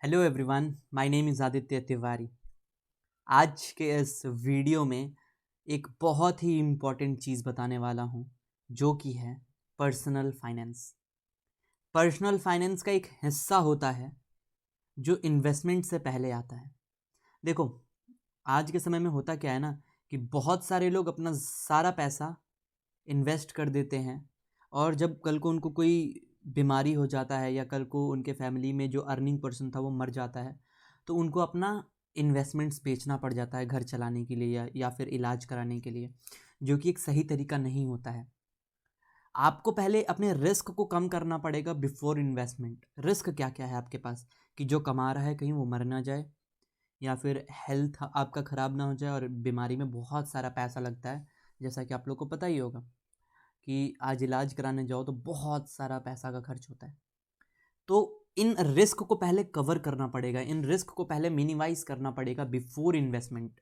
Hello everyone, my name is Aditya Tiwari. आज के इस वीडियो में एक बहुत ही इम्पॉर्टेंट चीज़ बताने वाला हूँ, जो कि है पर्सनल फाइनेंस। पर्सनल फाइनेंस का एक हिस्सा होता है जो इन्वेस्टमेंट से पहले आता है। देखो, आज के समय में होता क्या है ना कि बहुत सारे लोग अपना सारा पैसा इन्वेस्ट कर देते हैं, और जब कल को उनको कोई बीमारी हो जाता है या कल को उनके फैमिली में जो अर्निंग पर्सन था वो मर जाता है, तो उनको अपना इन्वेस्टमेंट्स बेचना पड़ जाता है घर चलाने के लिए या फिर इलाज कराने के लिए, जो कि एक सही तरीका नहीं होता है। आपको पहले अपने रिस्क को कम करना पड़ेगा बिफोर इन्वेस्टमेंट। रिस्क क्या क्या है आपके पास, कि जो कमा रहा है कहीं वो मर ना जाए, या फिर हेल्थ आपका ख़राब ना हो जाए, और बीमारी में बहुत सारा पैसा लगता है, जैसा कि आप लोग को पता ही होगा कि आज इलाज कराने जाओ तो बहुत सारा पैसा का खर्च होता है। तो इन रिस्क को पहले कवर करना पड़ेगा, इन रिस्क को पहले मिनिमाइज करना पड़ेगा बिफोर इन्वेस्टमेंट।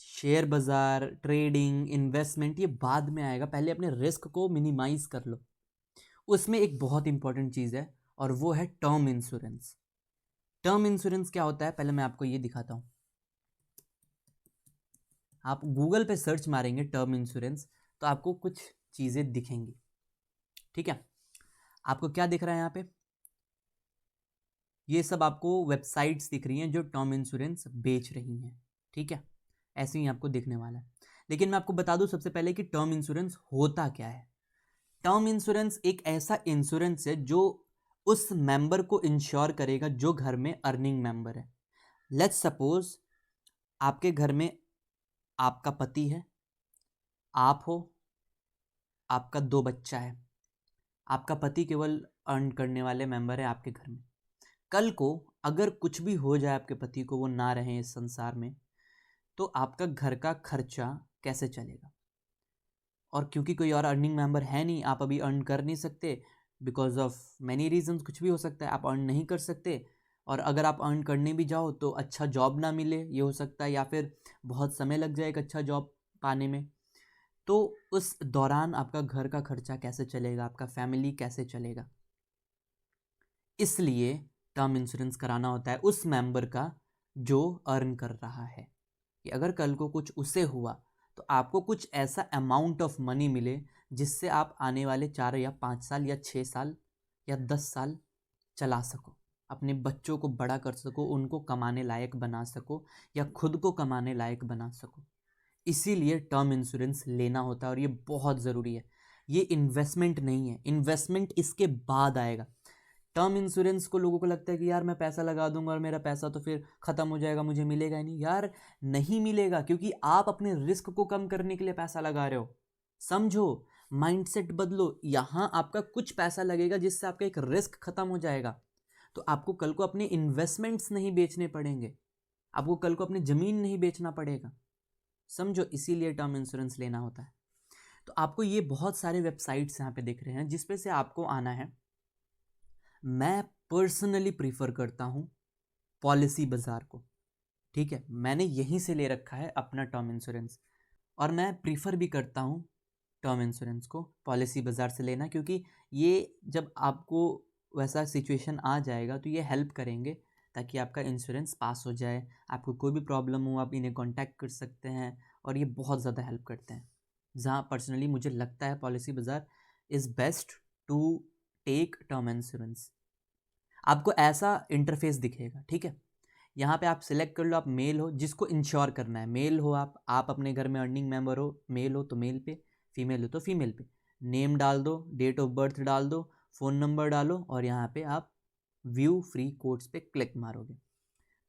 शेयर बाजार, ट्रेडिंग, इन्वेस्टमेंट ये बाद में आएगा, पहले अपने रिस्क को मिनिमाइज कर लो। उसमें एक बहुत इंपॉर्टेंट चीज़ है और वो है टर्म इंश्योरेंस। टर्म इंश्योरेंस क्या होता है, पहले मैं आपको ये दिखाता हूँ। आप गूगल पे सर्च मारेंगे टर्म इंश्योरेंस तो आपको कुछ चीज़ें दिखेंगी। ठीक है, आपको क्या दिख रहा है यहाँ पे? ये सब आपको वेबसाइट्स दिख रही हैं जो टर्म इंश्योरेंस बेच रही हैं। ठीक है, ऐसे ही आपको दिखने वाला है। लेकिन मैं आपको बता दूं सबसे पहले कि टर्म इंश्योरेंस होता क्या है। टर्म इंश्योरेंस एक ऐसा इंश्योरेंस है जो उस मेंबर को इंश्योर करेगा जो घर में अर्निंग मेंबर है। लेट्स सपोज आपके घर में आपका पति है, आप हो, आपका 2 बच्चा है। आपका पति केवल अर्न करने वाले मेंबर है आपके घर में। कल को अगर कुछ भी हो जाए आपके पति को, वो ना रहे इस संसार में, तो आपका घर का खर्चा कैसे चलेगा? और क्योंकि कोई और अर्निंग मेंबर है नहीं, आप अभी अर्न कर नहीं सकते, बिकॉज ऑफ मैनी रीजंस, कुछ भी हो सकता है, आप अर्न नहीं कर सकते। और अगर आप अर्न करने भी जाओ तो अच्छा जॉब ना मिले, ये हो सकता है, या फिर बहुत समय लग जाए एक अच्छा जॉब पाने में। तो उस दौरान आपका घर का खर्चा कैसे चलेगा, आपका फैमिली कैसे चलेगा? इसलिए टर्म इंश्योरेंस कराना होता है उस मेंबर का जो अर्न कर रहा है, कि अगर कल को कुछ उसे हुआ तो आपको कुछ ऐसा अमाउंट ऑफ मनी मिले जिससे आप आने वाले 4 या 5 साल या 6 साल या 10 साल चला सको, अपने बच्चों को बड़ा कर सको, उनको कमाने लायक बना सको, या खुद को कमाने लायक बना सको। इसीलिए टर्म इंश्योरेंस लेना होता है, और ये बहुत ज़रूरी है। ये इन्वेस्टमेंट नहीं है, इन्वेस्टमेंट इसके बाद आएगा। टर्म इंश्योरेंस को लोगों को लगता है कि यार मैं पैसा लगा दूंगा और मेरा पैसा तो फिर ख़त्म हो जाएगा, मुझे मिलेगा ही नहीं। यार नहीं मिलेगा, क्योंकि आप अपने रिस्क को कम करने के लिए पैसा लगा रहे हो। समझो, माइंडसेट बदलो। यहाँ आपका कुछ पैसा लगेगा जिससे आपका एक रिस्क खत्म हो जाएगा, तो आपको कल को अपने इन्वेस्टमेंट्स नहीं बेचने पड़ेंगे, आपको कल को अपनी ज़मीन नहीं बेचना पड़ेगा। समझो, इसीलिए टर्म इंश्योरेंस लेना होता है। तो आपको ये बहुत सारे वेबसाइट्स यहाँ पे दिख रहे हैं जिसपे से आपको आना है। मैं पर्सनली प्रीफर करता हूँ पॉलिसी बाज़ार को। ठीक है, मैंने यहीं से ले रखा है अपना टर्म इंश्योरेंस, और मैं प्रीफर भी करता हूँ टर्म इंश्योरेंस को पॉलिसी बाज़ार से लेना, क्योंकि ये जब आपको वैसा सिचुएशन आ जाएगा तो ये हेल्प करेंगे ताकि आपका इंश्योरेंस पास हो जाए। आपको कोई भी प्रॉब्लम हो आप इन्हें कांटेक्ट कर सकते हैं, और ये बहुत ज़्यादा हेल्प करते हैं। जहाँ पर्सनली मुझे लगता है policy Bazaar is best to take term insurance. आपको ऐसा इंटरफेस दिखेगा। ठीक है, यहाँ पे आप सिलेक्ट कर लो, आप मेल हो, जिसको इंश्योर करना है मेल हो, आप अपने घर में अर्निंग मेंबर हो, मेल हो तो मेल पे, फीमेल हो तो फीमेल पे। नेम डाल दो, डेट ऑफ बर्थ डाल दो, फ़ोन नंबर डालो, और यहाँ पे आप व्यू फ्री कोड्स पे क्लिक मारोगे।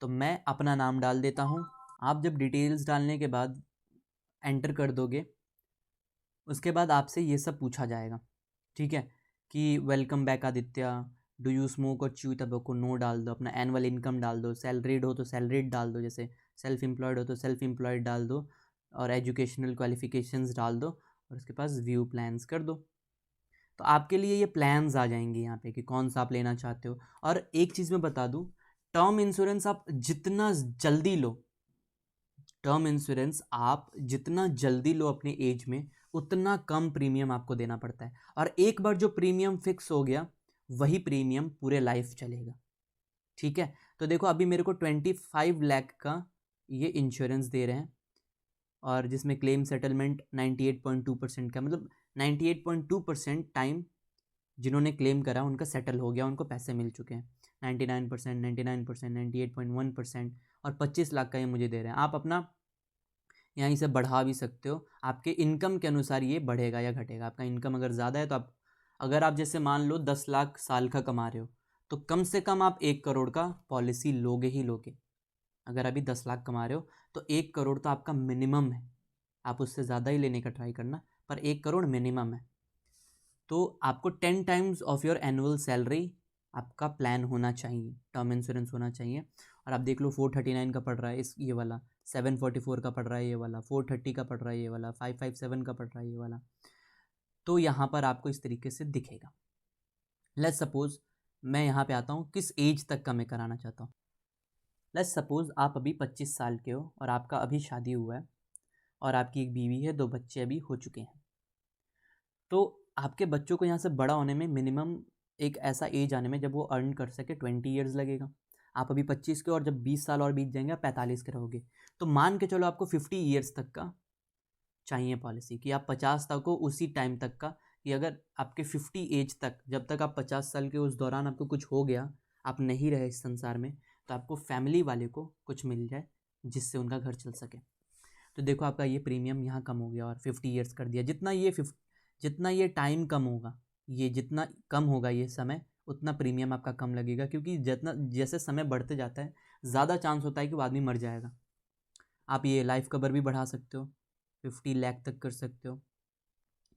तो मैं अपना नाम डाल देता हूँ। आप जब डिटेल्स डालने के बाद एंटर कर दोगे, उसके बाद आपसे ये सब पूछा जाएगा। ठीक है, कि welcome back Aditya, do you smoke और च्यू टबैको, नो डाल दो, अपना एनुअल इनकम डाल दो, सैलरीड हो तो सैलरीड डाल दो, जैसे सेल्फ एम्प्लॉयड हो तो सेल्फ एम्प्लॉयड डाल दो, और एजुकेशनल क्वालिफिकेशंस डाल दो, और उसके पास व्यू प्लान्स कर दो। तो आपके लिए ये प्लान्स आ जाएंगे यहाँ पे कि कौन सा आप लेना चाहते हो। और एक चीज़ मैं बता दूँ, टर्म इंश्योरेंस आप जितना जल्दी लो, टर्म इंश्योरेंस आप जितना जल्दी लो अपने एज में, उतना कम प्रीमियम आपको देना पड़ता है। और एक बार जो प्रीमियम फिक्स हो गया, वही प्रीमियम पूरे लाइफ चलेगा। ठीक है, तो देखो अभी मेरे को 25 लाख का ये इंश्योरेंस दे रहे हैं, और जिसमें क्लेम सेटलमेंट 98.2% का, मतलब 98.2% टाइम जिन्होंने क्लेम करा उनका सेटल हो गया, उनको पैसे मिल चुके हैं। 99%, 99%, 98.1% और 25 लाख का ये मुझे दे रहे हैं। आप अपना यहाँ इसे बढ़ा भी सकते हो, आपके इनकम के अनुसार ये बढ़ेगा या घटेगा। आपका इनकम अगर ज़्यादा है तो आप, अगर आप जैसे मान लो 10 लाख साल का कमा रहे हो, तो कम से कम आप 1 करोड़ का पॉलिसी लोगे ही लोगे। अगर अभी 10 लाख कमा रहे हो तो 1 करोड़ तो आपका मिनिमम है, आप उससे ज़्यादा ही लेने का ट्राई करना, पर 1 करोड़ मिनिमम है। तो आपको 10 times of your annual salary आपका प्लान होना चाहिए, टर्म इंश्योरेंस होना चाहिए। और आप देख लो 439 का पड़ रहा है इस ये वाला, 744 का पड़ रहा है ये वाला, 430 का पड़ रहा है ये वाला, 557 का पड़ रहा है ये वाला। तो यहाँ पर आपको इस तरीके से दिखेगा। लेट्स सपोज मैं यहाँ पे आता हूँ किस एज तक का मैं कराना चाहता हूँ। लेट्स सपोज आप अभी 25 साल के हो और आपका अभी शादी हुआ है और आपकी एक बीवी है, 2 बच्चे अभी हो चुके हैं। तो आपके बच्चों को यहाँ से बड़ा होने में मिनिमम एक ऐसा एज आने में जब वो अर्न कर सके 20 ईयर्स लगेगा। आप अभी 25 के, और जब 20 साल और बीत जाएंगे आप 45 के रहोगे। तो मान के चलो आपको 50 ईयर्स तक का चाहिए पॉलिसी, कि आप 50 तक हो उसी टाइम तक का, कि अगर आपके 50 एज तक, जब तक आप 50 साल के उस दौरान आपको कुछ हो गया, आप नहीं रहे इस संसार में, तो आपको फैमिली वाले को कुछ मिल जाए जिससे उनका घर चल सके। तो देखो आपका ये प्रीमियम यहाँ कम हो गया और 50 ईयर्स कर दिया। जितना ये टाइम कम होगा, ये जितना कम होगा ये समय, उतना प्रीमियम आपका कम लगेगा, क्योंकि जितना जैसे समय बढ़ते जाता है ज़्यादा चांस होता है कि वो आदमी मर जाएगा। आप ये लाइफ कवर भी बढ़ा सकते हो, 50 लाख तक कर सकते हो,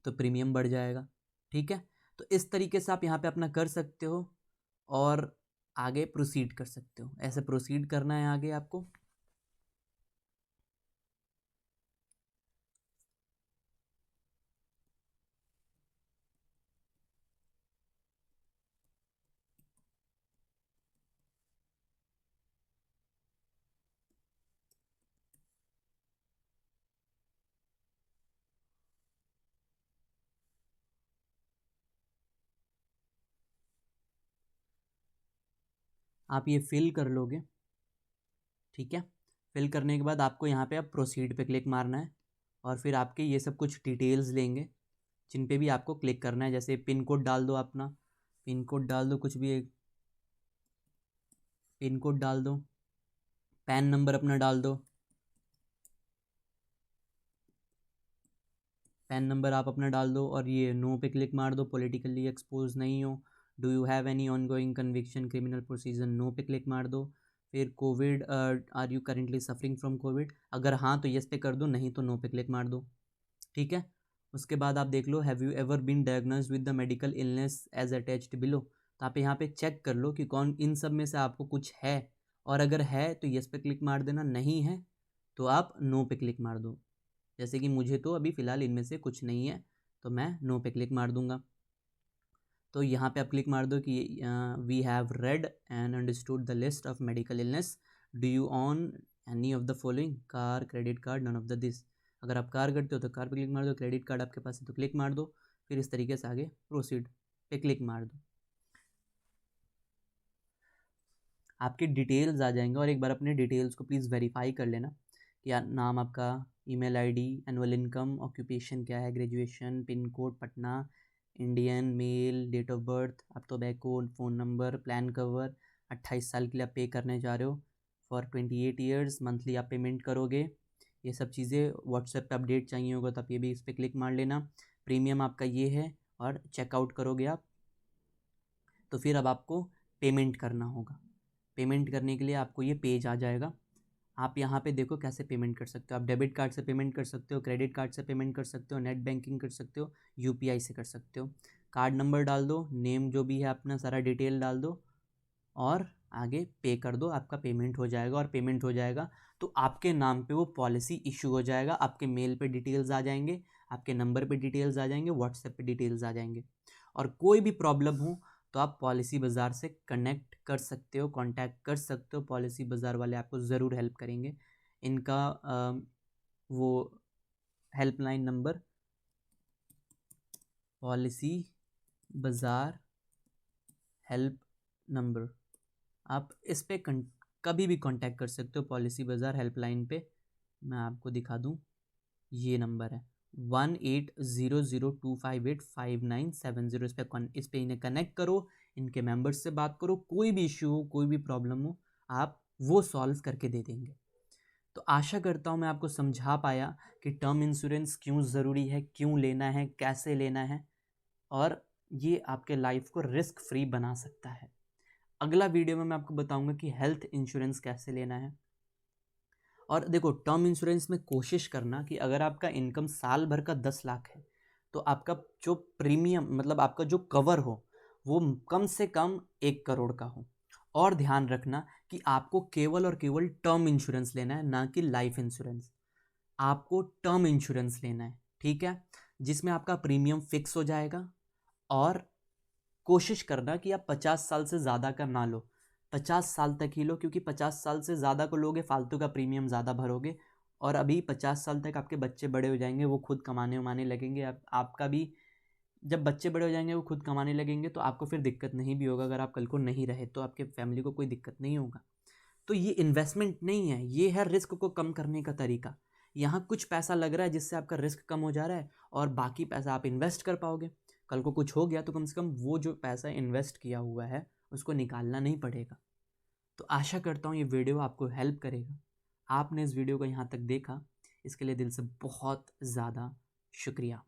तो प्रीमियम बढ़ जाएगा। ठीक है, तो इस तरीके से आप यहाँ पे अपना कर सकते हो और आगे प्रोसीड कर सकते हो। ऐसे प्रोसीड करना है आगे आपको। आप ये फिल कर लोगे। ठीक है, फिल करने के बाद आपको यहाँ पे अब प्रोसीड पे क्लिक मारना है, और फिर आपके ये सब कुछ डिटेल्स लेंगे जिन पे भी आपको क्लिक करना है। जैसे पिन कोड डाल दो, अपना पिन कोड डाल दो, कुछ भी एक पिन कोड डाल दो, पैन नंबर अपना डाल दो, पैन नंबर आप अपना डाल दो, और ये नो पे क्लिक मार दो, पॉलिटिकली एक्सपोज नहीं हो। Do you have any ongoing conviction, criminal procedure, no पे क्लिक मार दो। फिर COVID, are you currently suffering from COVID, अगर हाँ तो येस पे कर दो, नहीं तो नो पे क्लिक मार दो। ठीक है, उसके बाद आप देख लो, have you ever been diagnosed with the medical illness as attached below, तो आप यहाँ पे चेक कर लो कि कौन इन सब में से आपको कुछ है, और अगर है तो येस पे क्लिक मार देना, नहीं है तो आप नो पे क्लिक मार दो। जैसे कि मुझे तो अभी फ़िलहाल इनमें से कुछ नहीं है, तो मैं नो पे क्लिक मार दूंगा। तो यहाँ पे आप क्लिक मार दो कि we have read and understood the list of medical illness, do you own any of the following, car, credit card, none of the this. अगर आप कार करते हो तो कार पे क्लिक मार दो, क्रेडिट कार्ड आपके पास है तो क्लिक मार दो, फिर इस तरीके से आगे प्रोसीड पे क्लिक मार दो। आपके डिटेल्स आ जाएंगे, और एक बार अपने डिटेल्स को प्लीज़ वेरीफाई कर लेना कि नाम आपका, email ID, annual income, occupation क्या है, graduation, pin code Patna, Indian, male, date of birth, आप tobacco, phone number, plan cover, 28 साल के लिए आप पे करने जा रहे हो फॉर 28 ईयर्स, मंथली आप पेमेंट करोगे। ये सब चीज़ें व्हाट्सएप पे अपडेट चाहिए होगा तो आप ये भी इस पर क्लिक मार लेना। प्रीमियम आपका ये है, और चेकआउट करोगे आप, तो फिर अब आपको पेमेंट करना होगा। पेमेंट करने के लिए आपको ये पेज आ जाएगा। आप यहाँ पे देखो कैसे पेमेंट कर सकते हो। आप डेबिट कार्ड से पेमेंट कर सकते हो, क्रेडिट कार्ड से पेमेंट कर सकते हो, नेट बैंकिंग कर सकते हो, यूपीआई से कर सकते हो। कार्ड नंबर डाल दो, नेम जो भी है अपना सारा डिटेल डाल दो, और आगे पे कर दो, आपका पेमेंट हो जाएगा। और पेमेंट हो जाएगा तो आपके नाम पे वो पॉलिसी इशू हो जाएगा, आपके मेल पे डिटेल्स आ जाएंगे, आपके नंबर पे डिटेल्स आ जाएंगे, व्हाट्सएप पे डिटेल्स आ जाएंगे। और कोई भी प्रॉब्लम हो तो आप पॉलिसी बाज़ार से कनेक्ट कर सकते हो, कांटेक्ट कर सकते हो। पॉलिसी बाज़ार वाले आपको ज़रूर हेल्प करेंगे। इनका वो हेल्पलाइन नंबर, पॉलिसी बाज़ार हेल्प नंबर, आप इस पे कभी भी कांटेक्ट कर सकते हो पॉलिसी बाज़ार हेल्पलाइन पे। मैं आपको दिखा दूं, ये नंबर है 1800258597 इस पे इन्हें कनेक्ट करो, इनके मेंबर्स से बात करो, कोई भी इशू हो, कोई भी प्रॉब्लम हो, आप वो सॉल्व करके दे देंगे। तो आशा करता हूँ मैं आपको समझा पाया कि टर्म इंश्योरेंस क्यों ज़रूरी है, क्यों लेना है, कैसे लेना है, और ये आपके लाइफ को रिस्क फ्री बना सकता है। अगला वीडियो में मैं आपको बताऊंगा कि हेल्थ इंश्योरेंस कैसे लेना है। और देखो, टर्म इंश्योरेंस में कोशिश करना कि अगर आपका इनकम साल भर का 10 लाख है तो आपका जो प्रीमियम मतलब आपका जो कवर हो वो कम से कम 1 करोड़ का हो। और ध्यान रखना कि आपको केवल और केवल टर्म इंश्योरेंस लेना है, ना कि लाइफ इंश्योरेंस। आपको टर्म इंश्योरेंस लेना है, ठीक है, जिसमें आपका प्रीमियम फिक्स हो जाएगा। और कोशिश करना कि आप 50 साल से ज़्यादा का ना लो, 50 साल तक ही लो, क्योंकि 50 साल से ज़्यादा को लोगे फालतू का प्रीमियम ज़्यादा भरोगे। और अभी 50 साल तक आपके बच्चे बड़े हो जाएंगे, वो खुद कमाने उमाने लगेंगे। आपका भी जब बच्चे बड़े हो जाएंगे, वो खुद कमाने लगेंगे, तो आपको फिर दिक्कत नहीं भी होगा। अगर आप कल को नहीं रहे तो आपके फैमिली को कोई दिक्कत नहीं होगा। तो ये इन्वेस्टमेंट नहीं है, ये है रिस्क को कम करने का तरीका। यहाँ कुछ पैसा लग रहा है जिससे आपका रिस्क कम हो जा रहा है, और बाकी पैसा आप इन्वेस्ट कर पाओगे। कल को कुछ हो गया तो कम से कम वो जो पैसा इन्वेस्ट किया हुआ है उसको निकालना नहीं पड़ेगा। तो आशा करता हूँ ये वीडियो आपको हेल्प करेगा। आपने इस वीडियो को यहाँ तक देखा, इसके लिए दिल से बहुत ज़्यादा शुक्रिया।